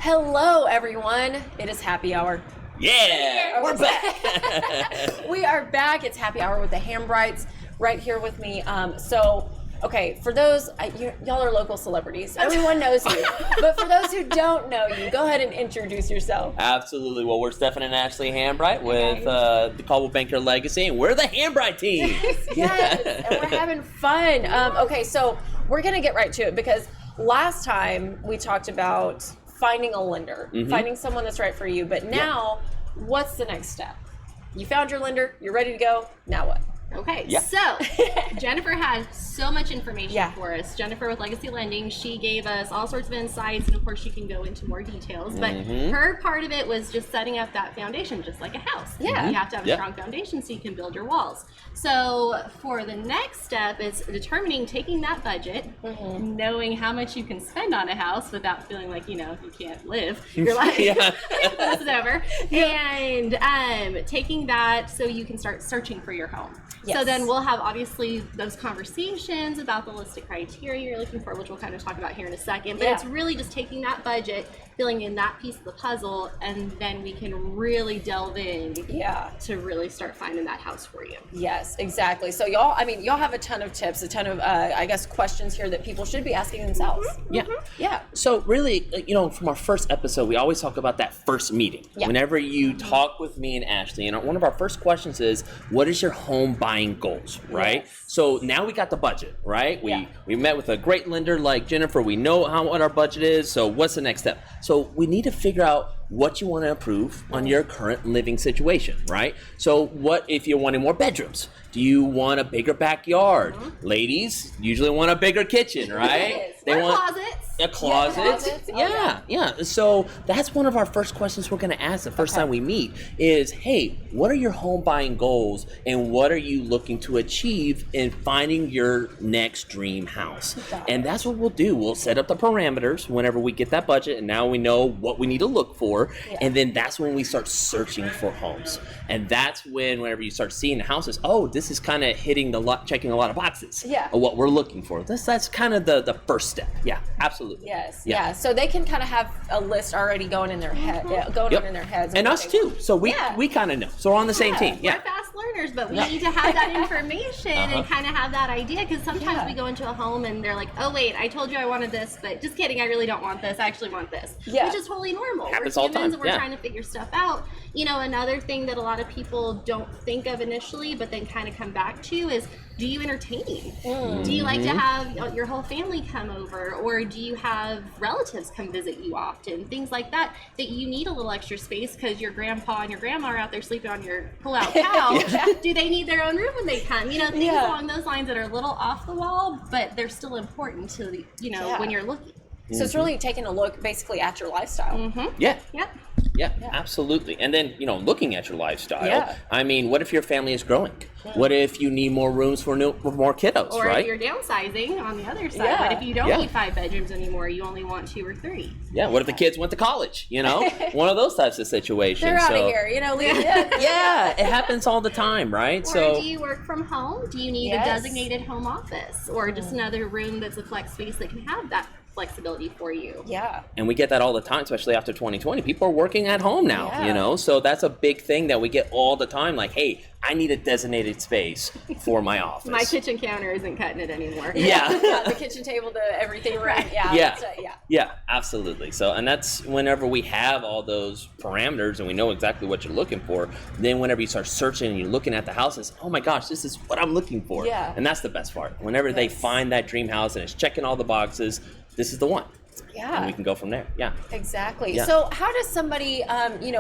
Hello, everyone. It is happy hour. Yeah, we're back. We are back. It's happy hour with the Hambrights right here with me. Okay, for those, y'all are local celebrities. Everyone knows you. But for those who don't know you, go ahead and introduce yourself. Absolutely. Well, we're Stephen and Ashley Hambright with the Caldwell Banker Legacy, and we're the Hambright Team. Yes, and we're having fun. Okay, so we're going to get right to it because last time we talked about finding a lender, finding someone that's right for you. But now, what's the next step? You found your lender, you're ready to go. Now what? Okay, so Jennifer had so much information for us. Jennifer with Legacy Lending, she gave us all sorts of insights, and of course she can go into more details, but her part of it was just setting up that foundation, just like a house. You have to have a strong foundation so you can build your walls. So for the next step, it's determining, taking that budget, knowing how much you can spend on a house without feeling like, you can't live your life, whatever, and taking that so you can start searching for your home. Yes. So then we'll have obviously those conversations about the list of criteria you're looking for, which we'll kind of talk about here in a second. But it's really just taking that budget, filling in that piece of the puzzle, and then we can really delve in to really start finding that house for you. Yes, exactly. So y'all have a ton of tips, a ton of, questions here that people should be asking themselves. Yeah. So really, from our first episode, we always talk about that first meeting. Whenever you talk with me and Ashley, and one of our first questions is, what is your home buying goals, right? So now we got the budget, right? We met with a great lender like Jennifer. We know what our budget is. So what's the next step? So we need to figure out what you want to improve on your current living situation, right? So what if you're wanting more bedrooms? Do you want a bigger backyard? Ladies usually want a bigger kitchen, right? They want closets. A closet. Yeah. So that's one of our first questions we're going to ask the first time we meet is, hey, what are your home buying goals and what are you looking to achieve in finding your next dream house? And that's what we'll do. We'll set up the parameters whenever we get that budget, and now we know what we need to look for. And then that's when we start searching for homes. And that's whenever you start seeing the houses, this is kind of checking a lot of boxes of what we're looking for. That's kind of the first step. Yeah, absolutely. Yes. So they can kind of have a list already going in their head, on in their heads. And us too. So we kind of know. So we're on the same team. We're fast learners, but we need to have that information and kind of have that idea, because sometimes we go into a home and they're like, oh wait, I told you I wanted this, but just kidding, I really don't want this. I actually want this. Which is totally normal. Happens we're all the time. And we're trying to figure stuff out. Another thing that a lot of people don't think of initially, but then kind of come back to is, do you entertain? Do you like to have your whole family come over, or do you have relatives come visit you often? Things like that you need a little extra space because your grandpa and your grandma are out there sleeping on your pull-out couch. Do they need their own room when they come? Things along those lines that are a little off the wall, but they're still important to when you're looking. So it's really taking a look basically at your lifestyle. Yeah, absolutely. And then, looking at your lifestyle, I mean, what if your family is growing? What if you need more rooms for more kiddos, or right? If you're downsizing on the other side. What if you don't need 5 bedrooms anymore? You only want 2 or 3. Yeah, what if the kids went to college, One of those types of situations. They're out of here, it happens all the time, right? Or do you work from home? Do you need a designated home office? Or just another room that's a flex space that can have that flexibility for you? And we get that all the time, especially after 2020. People are working at home now, so that's a big thing that we get all the time, like, hey, I need a designated space for my office. My kitchen counter isn't cutting it anymore. The kitchen table, everything, right? Yeah, absolutely. So, and that's whenever we have all those parameters and we know exactly what you're looking for, then whenever you start searching and you're looking at the houses, oh my gosh, this is what I'm looking for. And that's the best part. Whenever they find that dream house and it's checking all the boxes, this is the one. And we can go from there. Exactly. So how does somebody,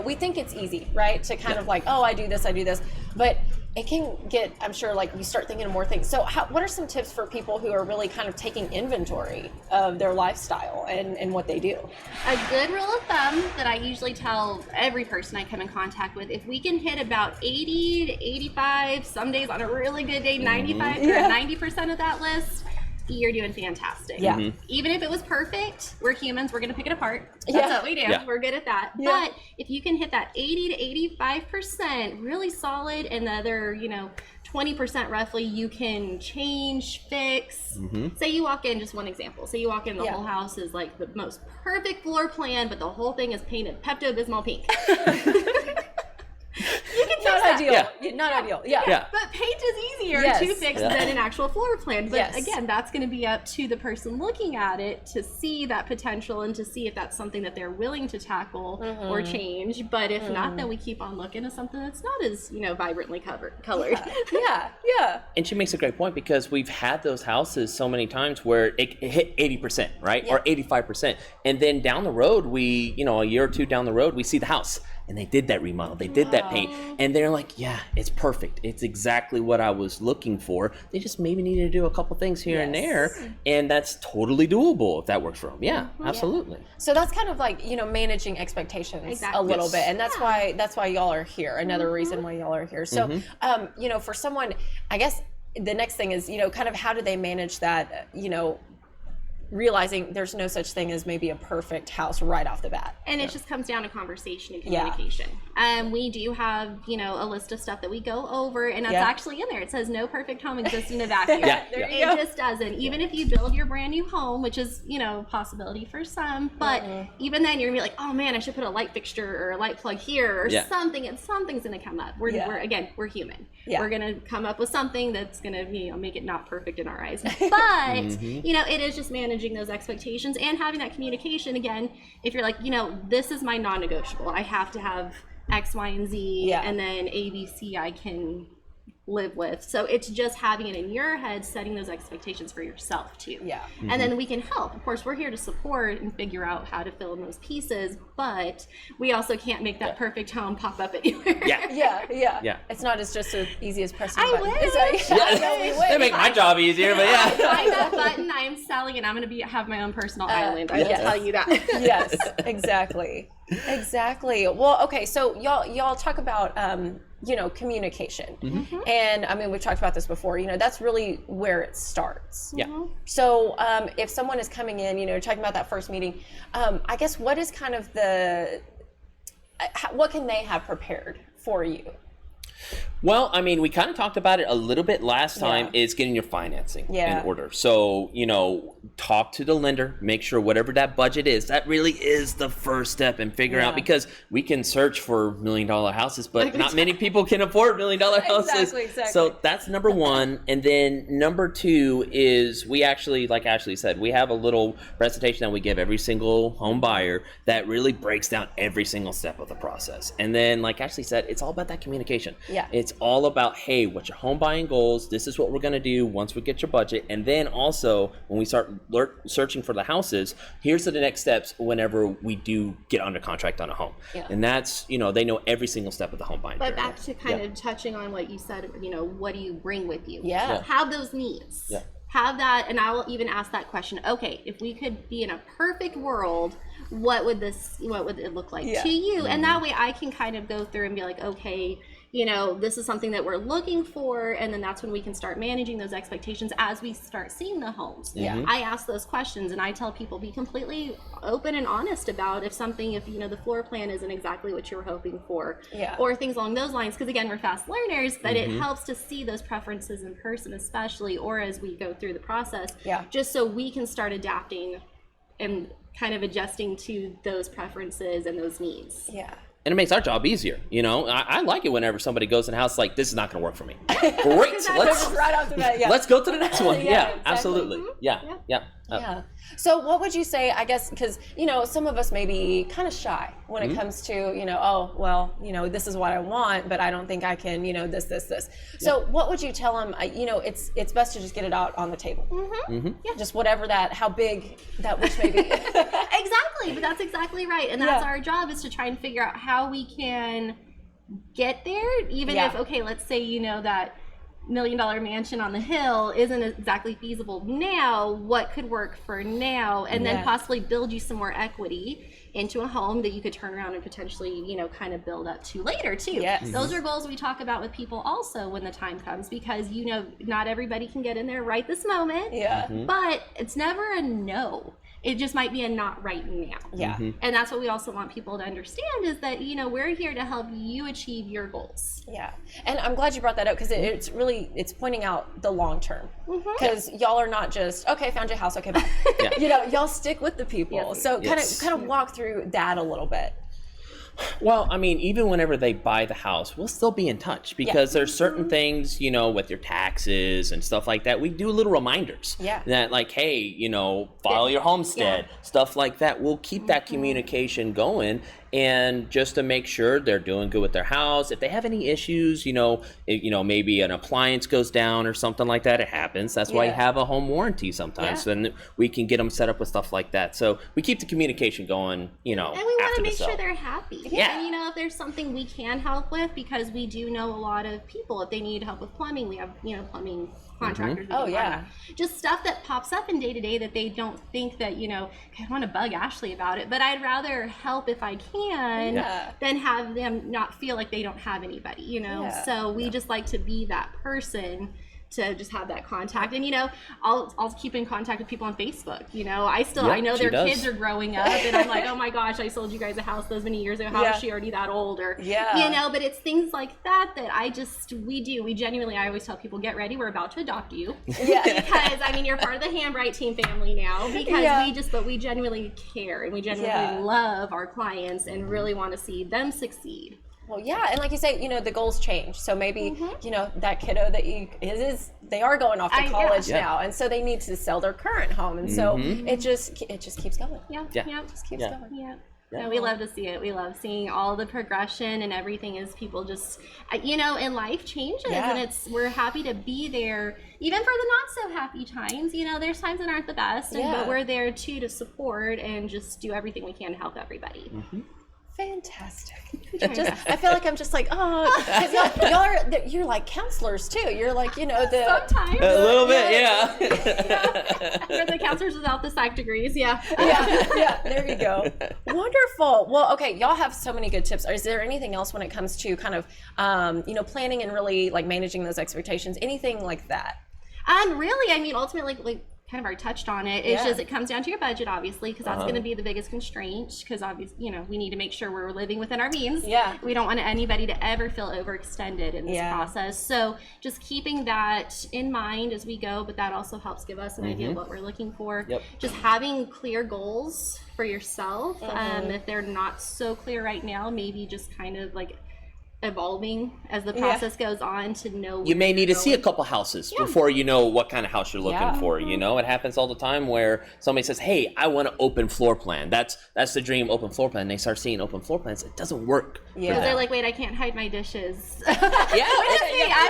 we think it's easy, right? To kind of like, I do this, but it can get, I'm sure, like you start thinking of more things. So what are some tips for people who are really kind of taking inventory of their lifestyle and what they do? A good rule of thumb that I usually tell every person I come in contact with, if we can hit about 80 to 85, some days on a really good day, 95 or 90% of that list, you're doing fantastic. Even if it was perfect, we're humans, we're going to pick it apart. That's what we do. We're good at that. But if you can hit that 80 to 85% really solid, and the other, 20% roughly you can change, fix. Say you walk in, just one example. Say you walk in, the whole house is like the most perfect floor plan, but the whole thing is painted Pepto-Bismol pink. You can fix that. Ideal. Not ideal. Yeah. But paint is easier to fix than an actual floor plan. But again, that's going to be up to the person looking at it to see that potential and to see if that's something that they're willing to tackle or change. But if not, then we keep on looking at something that's not as, vibrantly colored. Yeah. And she makes a great point, because we've had those houses so many times where it hit 80%, right? Or 85%. And then down the road, we, a year or two down the road, we see the house. And they did that remodel, they did that paint, and they're like, yeah, it's perfect. It's exactly what I was looking for. They just maybe needed to do a couple things here and there, and that's totally doable if that works for them. Yeah, absolutely. So that's kind of like, managing expectations a little bit, and that's why y'all are here. Another reason why y'all are here. So, for someone, I guess the next thing is, kind of how do they manage that, realizing there's no such thing as maybe a perfect house right off the bat. And it just comes down to conversation and communication. We do have, a list of stuff that we go over, and that's actually in there. It says no perfect home exists in a vacuum. It just doesn't. Even if you build your brand new home, which is, a possibility for some, but even then you're gonna be like, oh man, I should put a light fixture or a light plug here or something, and something's gonna come up. We're human. We're gonna come up with something that's gonna, make it not perfect in our eyes. But, it is just managing those expectations and having that communication. Again, if you're like, this is my non-negotiable, I have to have X, Y, and Z, and then A, B, C I can live with. So it's just having it in your head, setting those expectations for yourself too. And then we can help. Of course, we're here to support and figure out how to fill in those pieces, but we also can't make that perfect home pop up anywhere. It's not just as easy as pressing a button. I wish. They make my job easier, but Find that button, I am selling it. I'm going to have my own personal island. I will tell you that. Yes, exactly. Well, okay, so y'all talk about communication. And I mean, we've talked about this before, that's really where it starts. So if someone is coming in, talking about that first meeting, I guess what is kind of what can they have prepared for you? Well, I mean, we kind of talked about it a little bit last time, is getting your financing in order. So, talk to the lender, make sure whatever that budget is, that really is the first step, and figure out, because we can search for $1 million houses, but not many people can afford $1 million houses. Exactly. So that's number one. And then number two is, we actually, like Ashley said, we have a little presentation that we give every single home buyer that really breaks down every single step of the process. And then, like Ashley said, it's all about that communication. It's all about, hey, what's your home buying goals? This is what we're going to do once we get your budget. And then also, when we start searching for the houses, here's the next steps whenever we do get under contract on a home. And that's, they know every single step of the home buying journey. But back to kind of touching on what you said, what do you bring with you? Have those needs. Have that, and I will even ask that question. Okay, if we could be in a perfect world, what would it look like to you? And that way I can kind of go through and be like, okay, this is something that we're looking for, and then that's when we can start managing those expectations as we start seeing the homes. I ask those questions, and I tell people, be completely open and honest about if the floor plan isn't exactly what you're hoping for, or things along those lines, because again, we're fast learners, but it helps to see those preferences in person, especially, or as we go through the process, just so we can start adapting and kind of adjusting to those preferences and those needs. And it makes our job easier, I like it whenever somebody goes in a house like, this is not going to work for me. Great, let's go to the next one. Exactly. Absolutely. So what would you say, I guess, because, some of us may be kind of shy when it comes to, this is what I want, but I don't think I can, this. So what would you tell them? It's best to just get it out on the table. Just whatever how big that wish may be. Exactly, but that's exactly right. And that's our job, is to try and figure out how we can get there, even if, okay, let's say, that $1 million mansion on the hill isn't exactly feasible now, what could work for now, and then possibly build you some more equity into a home that you could turn around and potentially, kind of build up to later too. Those are goals we talk about with people also when the time comes, because not everybody can get in there right this moment, but it's never a no. it just might be a not right now. Yeah. And that's what we also want people to understand is that, you know, we're here to help you achieve your goals. Yeah. And I'm glad you brought that up because it's really, it's pointing out the long term. Because y'all are not just, okay, found your house, okay, bye. You know, y'all stick with the people. So kind of walk through that a little bit. Well, I mean, even whenever they buy the house, we'll still be in touch because there's certain things, you know, with your taxes and stuff like that. We do little reminders that like, hey, you know, file your homestead, stuff like that. We'll keep that communication going. And just to make sure they're doing good with their house. If they have any issues, you know, maybe an appliance goes down or something like that, it happens. That's why you have a home warranty sometimes. So then we can get them set up with stuff like that. So we keep the communication going, you know, and we want to make sure they're happy. And, you know, if there's something we can help with, because we do know a lot of people, if they need help with plumbing, we have, you know, plumbing contractors. Just stuff that pops up in day to day that they don't think that, you know, I want to bug Ashley about it, but I'd rather help if I can than have them not feel like they don't have anybody, you know. So we just like to be that person to just have that contact. And, you know, I'll keep in contact with people on Facebook. You know, I know their kids are growing up, and I'm like, oh my gosh, I sold you guys a house those many years ago. How is she already that old? Or, you know, but it's things like that we genuinely, I always tell people, get ready, we're about to adopt you. Because, I mean, you're part of the Hambright Team family now, because we genuinely care, and we genuinely love our clients and really want to see them succeed. Well, yeah, and like you say, you know, the goals change. So maybe, you know, that kiddo that they are going off to college now, and so they need to sell their current home, and so it just keeps going. Just keeps going. No, we love to see it. We love seeing all the progression and everything as people just, you know, and life changes, and we're happy to be there, even for the not so happy times. You know, there's times that aren't the best, but we're there too to support and just do everything we can to help everybody. Fantastic. I feel like I'm just like, oh, because you're like counselors too. You're like, you know, sometimes a little bit, We're the counselors without the psych degrees, there you go. Wonderful. Well, okay, y'all have so many good tips. Is there anything else when it comes to kind of, you know, planning and really like managing those expectations? Anything like that? Really, I mean, ultimately, like kind of already touched on it. It's just, it comes down to your budget, obviously, because that's going to be the biggest constraint, because obviously, you know, we need to make sure we're living within our means. We don't want anybody to ever feel overextended in this process. So just keeping that in mind as we go, but that also helps give us an idea of what we're looking for. Just having clear goals for yourself. If they're not so clear right now, maybe just kind of like evolving as the process goes on to know. You may need to see a couple houses before you know what kind of house you're looking for. You know, it happens all the time where somebody says, "Hey, I want an open floor plan." That's the dream, open floor plan. And they start seeing open floor plans. It doesn't work. Because they're like, "Wait, I can't hide my dishes." I'm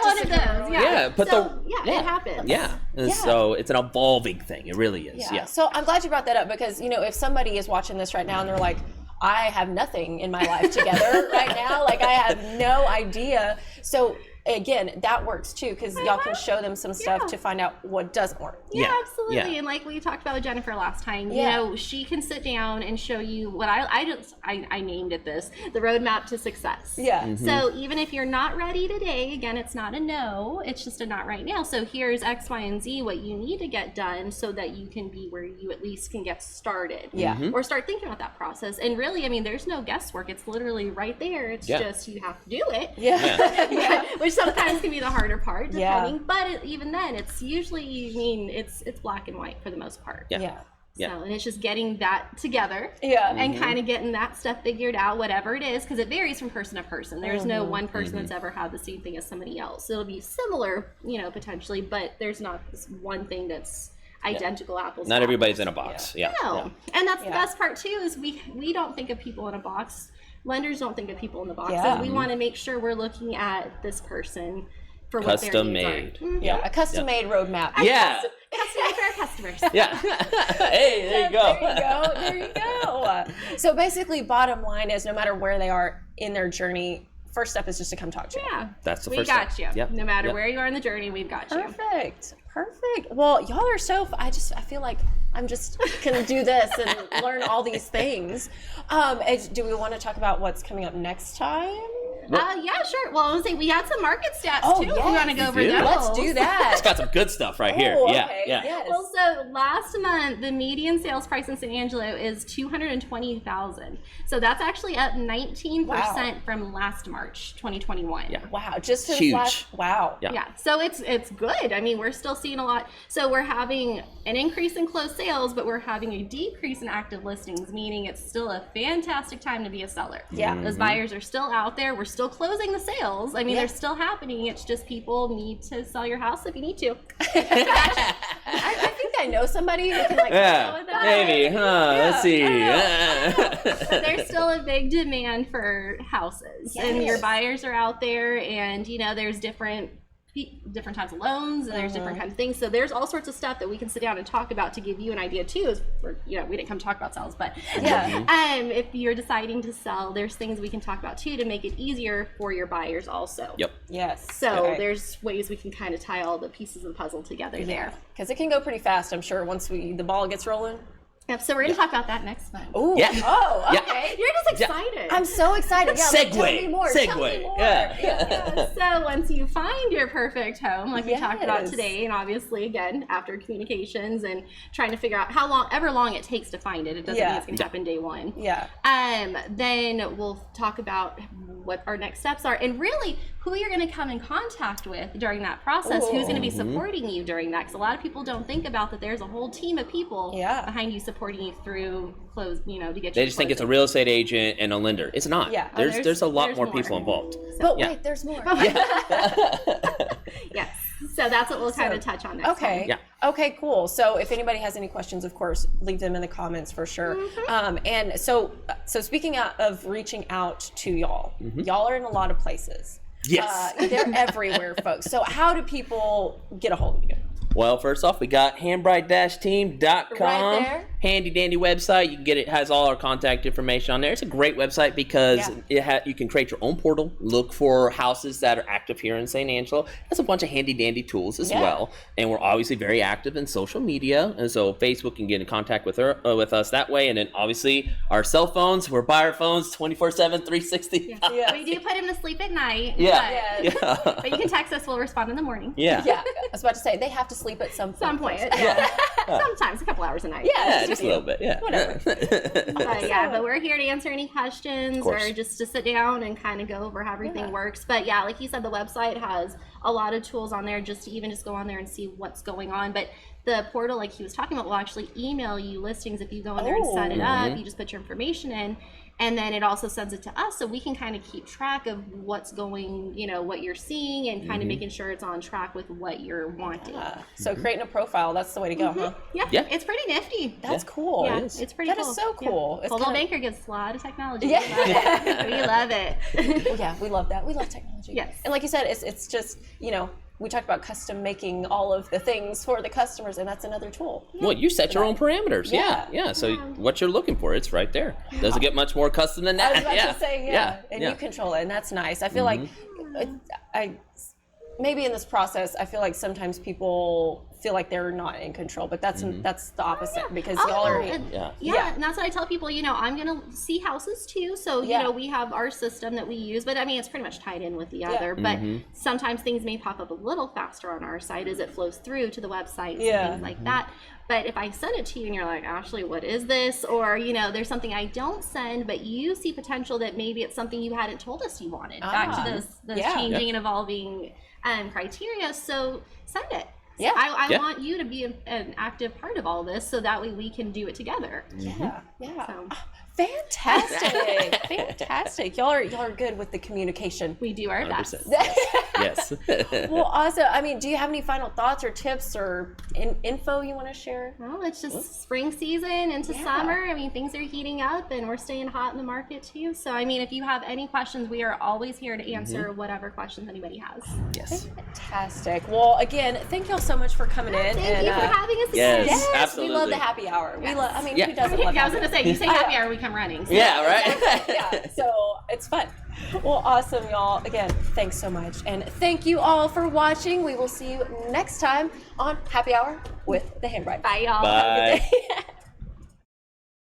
one of those. It happens. And so it's an evolving thing. It really is. So I'm glad you brought that up, because you know, if somebody is watching this right now and they're like, I have nothing in my life together right now. Like, I have no idea. So again, that works too, because y'all can show them some stuff to find out what doesn't work. Absolutely. And like we talked about with Jennifer last time, you know, she can sit down and show you what I named it this, the roadmap to success. So even if you're not ready today, again, it's not a no, it's just a not right now. So here's X, Y, and Z, what you need to get done so that you can be where you at least can get started. Or start thinking about that process. And really, I mean, there's no guesswork. It's literally right there. It's just, you have to do it. Which sometimes can be the harder part, depending. But even then, it's usually, I mean, it's black and white for the most part. So, and it's just getting that together and kind of getting that stuff figured out, whatever it is, because it varies from person to person. There's no one person that's ever had the same thing as somebody else. It'll be similar, you know, potentially, but there's not this one thing that's identical apples. Not everybody's in a box. No. And that's the best part too, is we don't think of people in a box. Lenders don't think of people in the box. So we want to make sure we're looking at this person for what their needs are. A custom-made roadmap. Custom-made for our customers. Hey, there you go. There you go. So basically, bottom line is, no matter where they are in their journey, first step is just to come talk to you. That's the first step. We got you. No matter where you are in the journey, we've got you. Perfect. Well, y'all are so, I feel like I'm just going to do this and learn all these things. Do we want to talk about what's coming up next time? Yeah, sure. Well, I was saying we had some market stats too. Yes. If we want to go over those. Let's do that. It's got some good stuff right here. Oh, Yeah, okay. yeah. Yes. Well, so last month the median sales price in San Angelo is $220,000. So that's actually up 19% from last March, 2021. Yeah. Wow, just Huge. Wow. Yeah. Yeah, so it's good. I mean, we're still seeing a lot. So we're having an increase in closed sales, but we're having a decrease in active listings, meaning it's still a fantastic time to be a seller. Yeah. Those buyers are still out there. We're still closing the sales. I mean, they're still happening. It's just people need to sell your house if you need to. I think I know somebody who can like Yeah, with that. maybe, huh? Let's see. But there's still a big demand for houses, and your buyers are out there, and you know there's different types of loans, and there's different kinds of things. So there's all sorts of stuff that we can sit down and talk about to give you an idea too. Is we didn't come to talk about sales, but if you're deciding to sell, there's things we can talk about too to make it easier for your buyers also. Yep. Yes. So there's ways we can kind of tie all the pieces of the puzzle together there. Because it can go pretty fast, I'm sure, once the ball gets rolling. Yep, so we're going to talk about that next month. Ooh. Yeah. Oh, Yeah. okay. You're just excited. I'm so excited. Yeah, like, tell me more. Tell me Segue. more. Yeah. So once you find your perfect home, like we talked about Yes. today, and obviously again after communications and trying to figure out how long it takes to find it. It doesn't mean it's going to happen day one. Yeah. Then we'll talk about what our next steps are, and really who you're going to come in contact with during that process. Who's going to be supporting you during that? Because a lot of people don't think about that. There's a whole team of people behind you supporting you through close, to get you. They just think it's a real estate agent and a lender. It's not. Yeah. There's a lot there's more more. people involved. But wait, there's more. Yes. So that's what we'll kind of touch on next. Okay. time. Yeah. Okay, cool. So if anybody has any questions, of course, leave them in the comments for sure. And so speaking of reaching out to y'all, y'all are in a lot of places. Yes. They're everywhere, folks. So how do people get a hold of you? Well, first off, we got Hambright-Team.com. Right there. Handy dandy website. You can get it. Has all our contact information on there. It's a great website because you can create your own portal, look for houses that are active here in San Angelo. It has a bunch of handy dandy tools as well. And we're obviously very active in social media, and so Facebook can get in contact with us that way. And then obviously our cell phones. We're by our phones 24/7, 360. Yeah. We do put him to sleep at night. Yeah. But you can text us. We'll respond in the morning. Yeah. Yeah. I was about to say they have to sleep at some point. Sometimes a couple hours a night. Yeah. Just a little bit. Yeah. Whatever. But we're here to answer any questions or just to sit down and kind of go over how everything works. But yeah, like you said, the website has a lot of tools on there just to go on there and see what's going on. But the portal, like he was talking about, will actually email you listings if you go in there and set it up. You just put your information in. And then it also sends it to us so we can kind of keep track of what's going, what you're seeing and kind of making sure it's on track with what you're wanting. So creating a profile, that's the way to go, huh? Yeah, it's pretty nifty. That's cool. Yeah, it's pretty cool. That is so cool. Yeah. Coldwell Banker gives a lot of technology. Yeah. We love it. Yeah, we love that. We love technology. Yes. And like you said, it's just, we talked about custom making all of the things for the customers, and that's another tool. Well, you set your own parameters. Yeah. So what you're looking for, it's right there. Doesn't get much more custom than that. I was about to say, and you control it, and that's nice. I feel like maybe in this process, I feel like sometimes people feel like they're not in control, but that's the opposite because y'all are. And that's what I tell people. I'm gonna see houses too, so we have our system that we use, but I mean it's pretty much tied in with the other. But sometimes things may pop up a little faster on our side as it flows through to the websites and things like that. But if I send it to you and you're like, Ashley, what is this? Or, there's something I don't send, but you see potential that maybe it's something you hadn't told us you wanted. Back to those changing and evolving criteria. So send it. Yeah. I want you to be an active part of all this so that way we can do it together. Yeah. So. Fantastic. Fantastic. Y'all are good with the communication. We do our best. Yes. Well, also, I mean, do you have any final thoughts or tips or info you want to share? Well, it's just spring season into summer. I mean, things are heating up and we're staying hot in the market too. So, I mean, if you have any questions, we are always here to answer whatever questions anybody has. Yes. Fantastic. Well, again, thank y'all so much for coming in. Thank you for having us yes, again. Yes, absolutely. we love the happy hour. We love. I mean, who doesn't love? I was gonna say, you say happy hour, we come running. So. Yeah, right. Yeah, so it's fun. Well, awesome, y'all. Again, thanks so much, and thank you all for watching. We will see you next time on Happy Hour with the Hambright. Bye, y'all. Bye. Have a good day.